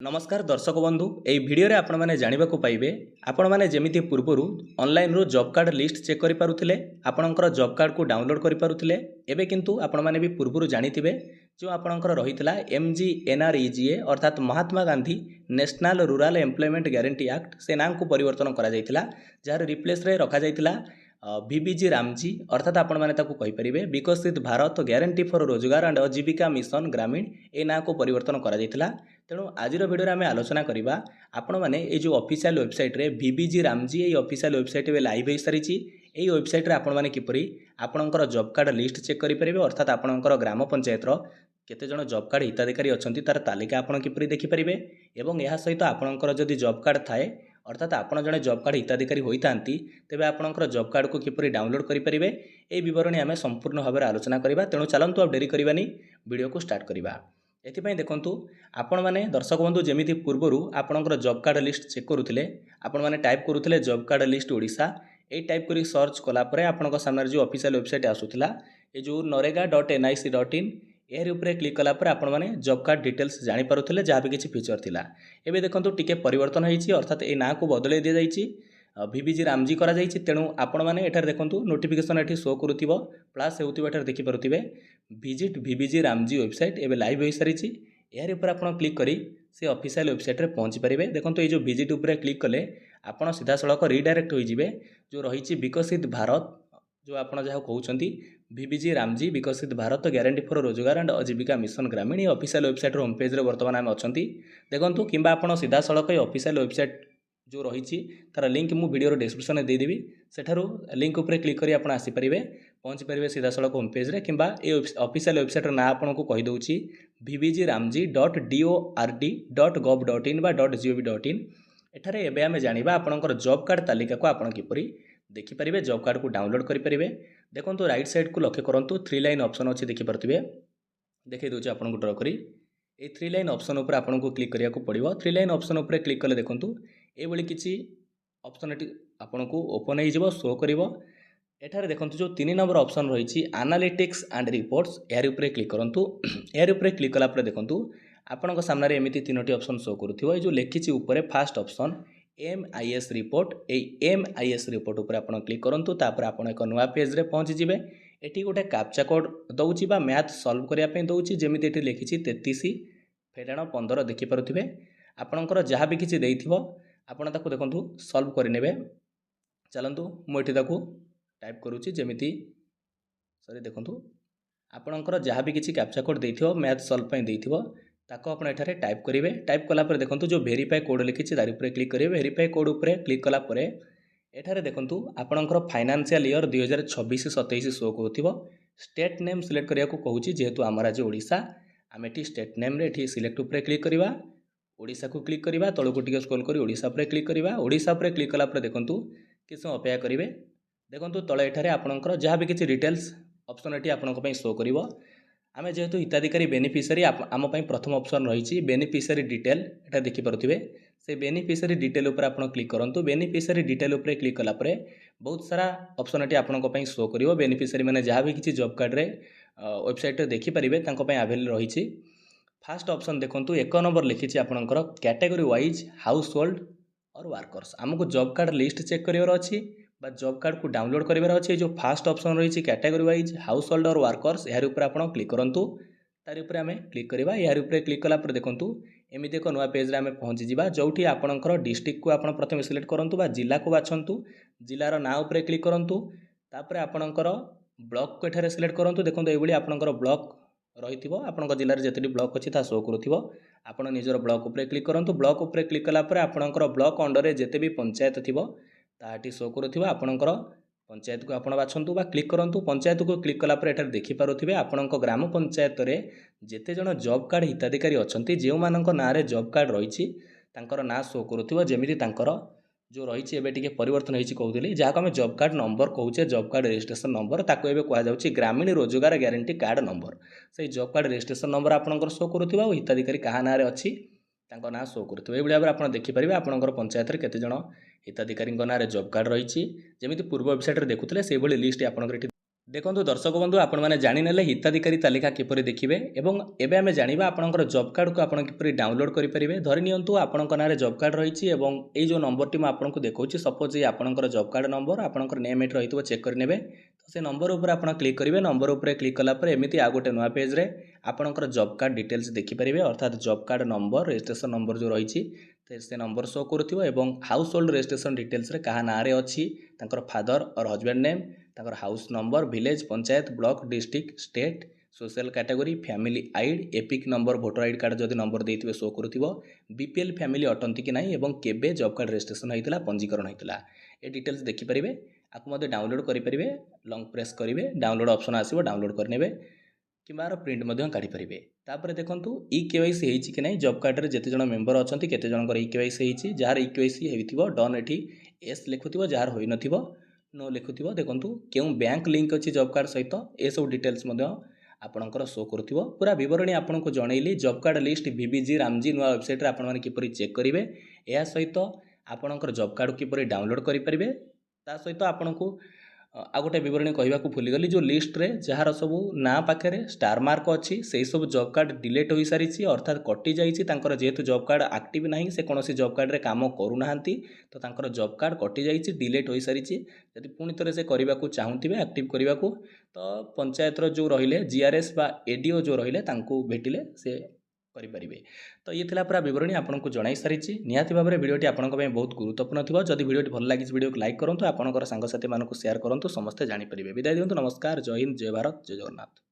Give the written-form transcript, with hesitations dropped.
नमस्कार दर्शक बंधु एई भिडियो रे आपण माने जानिबा को पाइबे आपण माने जेमिति पूर्वरु ऑनलाइन रो जॉब कार्ड लिस्ट चेक करि पारुथिले आपणकर जॉब कार्ड को डाउनलोड करि पारुथिले एबे किंतु आपण माने भी पूर्वरु जानिथिबे जो आपणकर रहितला MGNREGA अर्थात Mahatma Gandhi national rural employment guarantee act से नाम को परिवर्तन करा जायतिला जार रिप्लेस रे रखा जायतिला VBG रामजी अर्थात आपण माने ताकू कहि परिबे विकसित भारत ग्यारंटी फॉर रोजगार एंड आजीविका मिशन ग्रामीण ए ना को परिवर्तन करा जायतिला। तेणु आज भिडियो आम आलोचना करवा आपण मैंने जो ऑफिशियल वेबसाइट रे VBG रामजी ये ऑफिशियल वेबसाइट में लाइव हो सारी यही वेबसाइट रे आपण मैंने किपरि आपणकर जॉब कार्ड लिस्ट चेक करेंगे अर्थात आपणकर ग्राम पंचायत केते जण जॉब कार्ड हिताधिकारी अच्छा तार तालिका आपण किपरि देखिपारे और यह सहित आपणकर जदि जॉब कार्ड थाए अर्थात आपण जड़े जॉब कार्ड हिताधिकारी होता तेज आपणकर जॉब कार्ड को किपरि डाउनलोड करेंगे ये बरणी आम संपूर्ण भाव में आलोचना करवा। तेणु चलतु अब डेरी करवानी वीडियो को स्टार्ट करवा। एथिपाई देखंतु आपण माने दर्शक बंधु जेमिति पूर्वरु आपणकर जॉब कार्ड लिस्ट चेक करुथिले आपण माने टाइप करुथिले जॉब कार्ड लिस्ट ओडिशा ए टाइप करी सर्च कला परे आपणक सामने जो ऑफिशियल वेबसाइट आसुथिला ए जो narega.nic.in एहर उपरे क्लिक कला परे आपण माने जॉब कार्ड डिटेल्स जानि पारुथिले जहाँ भी किछि फीचर थिला एबे देखंतु टिके परिवर्तन होईछि अर्थात ए ना को बदलै दिया जाईछि VBG रामजी करा जाईछि। तेणु आपण माने एठार देखंतु नोटिफिकेशन एठी शो करूथिबो प्लस हेउथिबो एठार देखि पारुथिबे विजिट VBG रामजी वेबसाइट एबे लाइव हो सारी यार ऊपर आप क्लिक करी से ऑफिशियल वेबसाइट रे पहुँची पारे। देखो ये जो विजिट उपरे क्लिक कले आपड़ सीधा सड़क रिडायरेक्ट होइजिबे जो रही विकसित भारत जो आपड़ जहाँ कहते VBG रामजी विकसित भारत ग्यारंटी फॉर रोजगार एंड आजीविका मिशन ग्रामीण ये ऑफिशियल वेबसाइट होम पेज रे वर्तमान आम अच्छा देखो कि आप सीधा सड़क ऑफिशियल वेबसाइट जो रही तार लिंक मु वीडियो डिस्क्रिप्शन में देदेवी सेठारु लिंक उपरे क्लिक करी आपण आसी परिबे पहुँची पारे सीधा सड़क होम पेज रे किंबा ए ऑफिशियल वेबसाइट ना आपन को कहि दउची vbgramji.dord.gov.in बा .gov.in एठारे एबे आमे जानिबा आपनकर जॉब कार्ड तालिका को आपण किपरि देखि परिबे जॉब कार्ड को डाउनलोड करि परिबे। देखंतु राइट साइड को लक्ष्य करंतु 3 लाइन ऑप्शन अछि देखि परथिबे देखै दउची आपन को ड्रा करी ए 3 लाइन ऑप्शन ऊपर आपन को क्लिक करिया को पड़िबो। 3 लाइन ऑप्शन ऊपर क्लिक कले देखंतु ए बळी किछि ऑप्शन एटी आपन को ओपन हो जिवो शो करिवो। एठारे देखंतु जो 3 नंबर ऑप्शन रही एनालिटिक्स एंड रिपोर्ट्स यार ऊपर क्लिक करंतु यार ऊपर क्लिक कला पर देखंतु आपन सामने एमिति 3टी ऑप्शन शो करूथिबो। ए जो लिखिछि ऊपर फर्स्ट ऑप्शन MIS रिपोर्ट ए MIS रिपोर्ट ऊपर आपन क्लिक करंतु तापर आपन एक नवा पेज रे पहुंची जिवे। एटी गोटे कैप्चा कोड दउची बा मैथ सॉल्व करिया पे दउची जेमिति एटी लिखिछि 33-15 देखि पारुथिबे आपनकर जहाँ भी किछि देइथिबो आपण ताकू देखंतु सॉल्व करि नेबे। चलंतु मु एठी ताकू टाइप करूची जेमिति सॉरी देखंतु आपनकर जहाँ भी किछि कैप्चा कोड देइथिबो मैथ सॉल्व पे देइथिबो ताको आपण एठारे टाइप करिवे। टाइप कला पर देखंतु जो वेरीफाई कोड लिखिछि तारि ऊपर क्लिक करिवे। वेरीफाई कोड ऊपर क्लिक कला परे एठारे देखंतु आपनकर फाइनेंशियल ईयर 2026-27 शो करूथिबो। स्टेट नेम सिलेक्ट करिया को कहूची जेहेतु आम राज्य ओडिशा आम एठी स्टेट नेम रे एठी सिलेक्ट ऊपर क्लिक करिवा ओडिशा को क्लिक करिवा तळको टिके स्क्रॉल करी ओडिशा ऊपर क्लिक करिवा। ओडिशा ऊपर क्लिक कला पर देखंतु किछ अपेक्षा करिवे। देखंतु तळे एठारे आपनकर जहाँ भी किछि डिटेल्स ऑप्शन एठी आपनक पई शो करिवो। आमे जेहेतु हिताधिकारी बेनिफिशियरी आम पई प्रथम ऑप्शन रही बेनिफिशियरी डिटेल एटा देखि पारुथिबे से बेनिफिशियरी डिटेल ऊपर आपण क्लिक करंतु। बेनिफिशियरी डिटेल ऊपर क्लिक कला परे बहुत सारा ऑप्शन एटी आपनक पई शो करिवो। बेनिफिशियरी माने जहाँ भी किछि जॉब कार्ड रे वेबसाइट रे देखि परिबे तांको पई अवेलेबल रही। फर्स्ट ऑप्शन देखंतु 1 नंबर लिखिछि आपनकर कैटेगरी वाइज हाउस होल्ड और वर्कर्स आमको जॉब कार्ड लिस्ट चेक करिवार अछि बा जॉब कार्ड को डाउनलोड करिवार अछि। जो फर्स्ट ऑप्शन रही कैटेगरी वाइज हाउस होल्ड और वर्कर्स यार ऊपर आपण क्लिक करंतु तारि ऊपर आमे क्लिक करिवा। यार ऊपर क्लिक कला पर देखंतु एमिति एक नवा पेज रे आमे पहुंची जिबा जोठी आपणकर डिस्ट्रिक्ट को आपण प्रथम सिलेक्ट करंतु बा जिला को बाछंतु जिलार ना ऊपर क्लिक करंतु तापर आपणकर ब्लॉक को एठारे सिलेक्ट करंतु। देखंतु एबोली आपणकर ब्लॉक रहिथिबो आपणकर जिल्ला रे जेतेटी ब्लॉक अछि ता शो करूथिबो आपण निजर ब्लॉक ऊपर क्लिक करंतु। ब्लॉक ऊपर क्लिक कला पर आपणकर ब्लॉक अंडर रे जेते भी पंचायत थिबो ताहाटी शो करूथिबो आपणकर पंचायत को आपण बाछंतु बा क्लिक करंतु। पंचायत को क्लिक कला पर एठारे देखि पारुथिबे आपणक ग्राम पंचायत रे जेते जण जॉब कार्ड हिताधिकारी अछंती जेउ मानक ना रे जॉब कार्ड रहिछि तांकर ना शो करूथिबो जेमिति तांकर जो रही एबे टिके परिवर्तन होइछि कहउतली जहाँ को आम जॉब कार्ड नंबर कहूचे जॉब कार्ड रजिस्ट्रेशन नंबर ताको एबे कहा जाउछि ग्रामीण रोजगार ग्यारंटी कार्ड नंबर से जॉब कार्ड रजिस्ट्रेशन नंबर आपनकर शो करूथिबा और हिताधिकारी कहा ना रे अछि तांको ना शो करूथिबा। एबे भाबे आपण देखि परिबे आपनकर पंचायत रे केते जण हिताधिकारी ना रे जॉब कार्ड रहिछि जेमिति पूर्व वेबसाइट रे देखुतले से भली लिस्ट आपनकर एठी ଦେଖନ୍ତୁ ଦର୍ଶକ ବନ୍ଧୁ ଆପଣମାନେ ଜାଣିନେଲେ ହିତାଧିକାରୀ ତାଲିକା କିପରି ଦେଖିବେ ଏବଂ ଏବେ ଆମେ ଜାଣିବା ଆପଣଙ୍କର ଜବ୍ କାର୍ଡ଼କୁ ଆପଣ କିପରି ଡାଉନଲୋଡ୍ କରିପାରିବେ। ଧରି ନିଅନ୍ତୁ ଆପଣଙ୍କ ନାଁରେ ଜବ୍ କାର୍ଡ଼ ରହିଛି ଏବଂ ଏଇ ଯେଉଁ ନମ୍ବରଟି ମୁଁ ଆପଣଙ୍କୁ ଦେଖାଉଛି ସପୋଜ୍ ଏଇ ଆପଣଙ୍କର ଜବ୍ କାର୍ଡ଼ ନମ୍ବର ଆପଣଙ୍କର ନେମ୍ ଏଠି ରହିଥିବ ଚେକ୍ କରିନେବେ। ତ ସେ ନମ୍ବର ଉପରେ ଆପଣ କ୍ଲିକ୍ କରିବେ। ନମ୍ବର ଉପରେ କ୍ଲିକ୍ କଲା ପରେ ଏମିତି ଆଉ ଗୋଟେ ନୂଆ ପେଜ୍ରେ ଆପଣଙ୍କର ଜବ୍ କାର୍ଡ଼ ଡିଟେଲ୍ସ ଦେଖିପାରିବେ ଅର୍ଥାତ୍ job card number registration number ଯେଉଁ ରହିଛି ସେ ନମ୍ବର ଶୋ କରୁଥିବ ଏବଂ ହାଉସ୍ ହୋଲ୍ଡ ରେଜିଷ୍ଟ୍ରେସନ୍ ଡିଟେଲ୍ସରେ କାହା ନାଁରେ ଅଛି ତାଙ୍କର ଫାଦର ଅର୍ ହଜବେଣ୍ଡ ନେମ୍ ତାଙ୍କର house number village panchayat block district state social category family ID EPIC number voter ID card जदि नंबर देते शो करुव बीपीएल फैमिली अटंती कि नहीं और केबे जॉब कार्ड रजिस्ट्रेशन होता पंजीकरण होता ये डिटेल्स देखिपारे आपको मध्य डाउनलोड करेंगे लॉन्ग प्रेस करेंगे डाउनलोड ऑप्शन आसो डाउनलोड करने कि प्रिंट काढ़ी तापर देखूँ इ केवाईसी होती कि नहीं जॉब कार्ड में जिते जन मेम्बर अच्छा केते जनकर इ केवाईसी होती जार इ केवाईसी हो डन एटी एस लिखुव जार हो नो लिखुव देखूँ क्यों बैंक लिंक अच्छी जॉब कार्ड सहित ए सब डिटेल्स आपणकर शो करुव पूरा बरणी आपको जनइली जॉब कार्ड लिस्ट VBG रामजी नुआ वेबसाइट आपने किपरि चेक करेंगे या सहित आपणकर जॉब कार्ड किपरि डाउनलोड करेंगे ता सहित आपन को आ गोटे बरणी कहवाक भूलीगली जो लिस्ट रे जार सब ना पाखे स्टार मार्क अच्छी से सब जॉब कार्ड डिलीट हो सारी अर्थात कटि जाइए जेहेतु जॉब कार्ड एक्टिव ना से कौन जॉब कार्ड रे काम करूना तो तांकर जॉब कार्ड कटि जाइए डिलीट हो सारी यदि पुणी थे से करने को चाहूबे एक्टिव करने को तो पंचायत जो रहिले GRS बा ADO जो रहिले भेटिले से करेंगे। तो ये थिला पूरा बरणी आपको जन सारी निहाती भाव में भिडियोटी आपंक बहुत गुरुत्वपूर्ण थी जदि भिडियोटी भल लगी भिडियो को लाइक करूँ आपंकर सांगसाथी मानक शेयर करूँ समस्ते जानीपर विदाय दिंतु नमस्कार जय हिंद जय भारत जय जगन्नाथ।